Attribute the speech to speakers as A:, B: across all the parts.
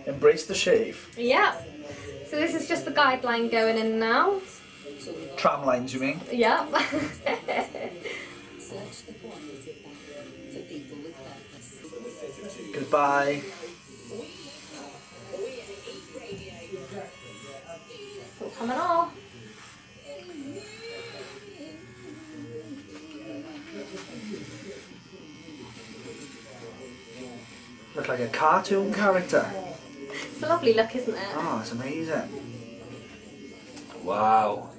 A: Embrace the shave.
B: Yeah. So this is just the guideline going in now.
A: Tram lines, you mean?
B: Yeah.
A: Goodbye.
B: It's all coming off.
A: Look like a cartoon character.
B: It's a lovely look, isn't it?
A: Oh, it's amazing. Wow.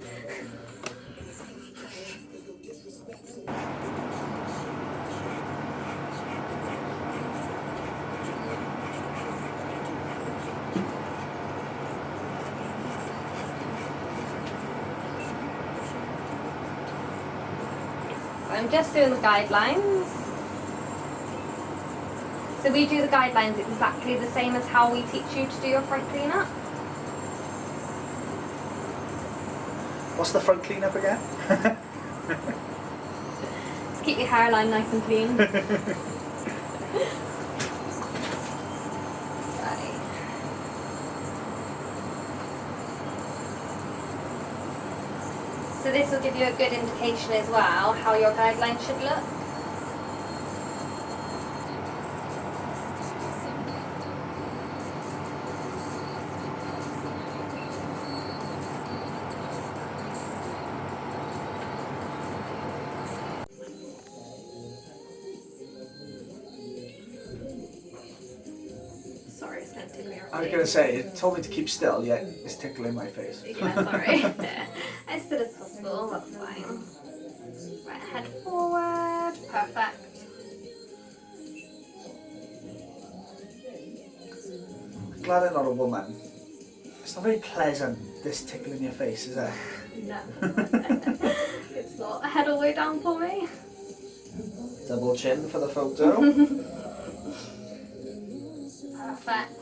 B: So I'm just doing the guidelines. So we do the guidelines exactly the same as how we teach you to do your front cleanup.
A: What's the front cleanup again?
B: To keep your hairline nice and clean. Right. So this will give you a good indication as well how your guidelines should look. Sorry, it's going to tickle your
A: I was going to say, it told me to keep still, yet it's tickling my face.
B: Yeah, sorry. As still as possible, that's fine. Right, head forward. Perfect.
A: I'm glad I'm not a woman. It's not very pleasant, this tickling your face, is it?
B: No. It's not. Head all the way down for me.
A: Double chin for the photo.
B: Perfect.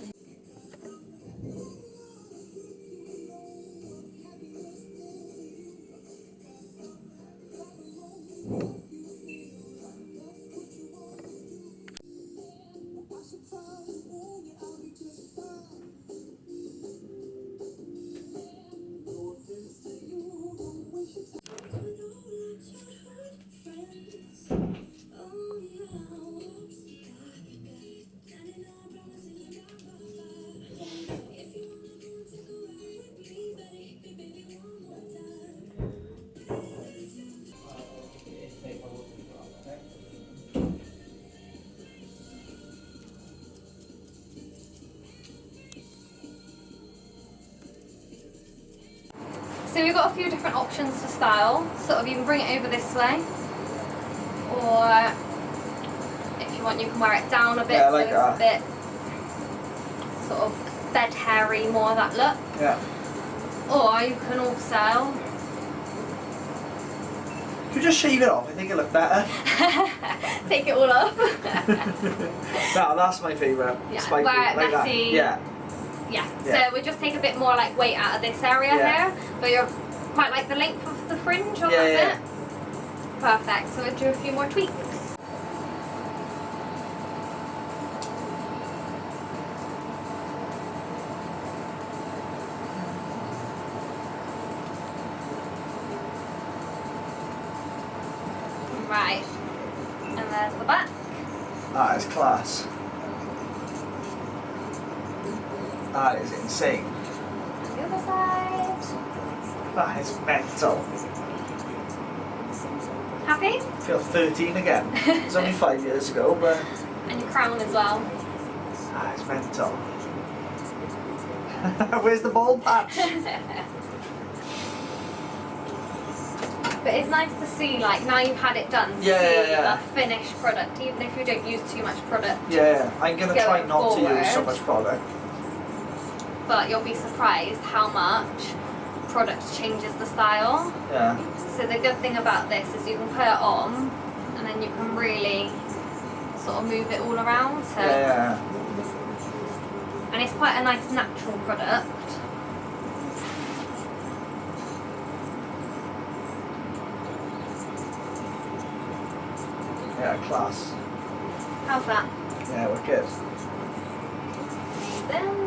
B: So we've got a few different options for style. Sort of you can bring it over this way, or if you want you can wear it down a bit,
A: Yeah, like
B: so it's a bit sort of bed hairy, more that look.
A: Yeah.
B: Or you can also
A: If you just shave it off, I think it'll look better.
B: take it all off.
A: No, that's my favourite.
B: Yeah,
A: Spiky,
B: wear it
A: like that.
B: messy.
A: Yeah.
B: Yeah,
A: Yeah.
B: so we just take a bit more like weight out of this area
A: Yeah.
B: here, but you're quite like the length of the fringe on
A: Yeah,
B: that
A: yeah.
B: bit. Perfect, so we'll do a few more tweaks. Right, and there's the back.
A: That is class. That is insane.
B: And the other side.
A: That is mental.
B: Happy?
A: I feel 13 again. It was only 5 years ago, but
B: And your crown as well.
A: that is mental. Where's the bald patch?
B: But it's nice to see, like, now you've had it done, to
A: Yeah,
B: see
A: yeah, yeah.
B: the finished product, even if you don't use too much product.
A: Yeah, I'm going to try
B: Going
A: not to use so
B: forward.
A: much product.
B: But you'll be surprised how much product changes the style.
A: Yeah.
B: So the good thing about this is you can put it on and then you can really sort of move it all around. So
A: Yeah.
B: and it's quite a nice natural product.
A: Yeah, class.
B: How's that?
A: Yeah, we're good.
B: Amazing.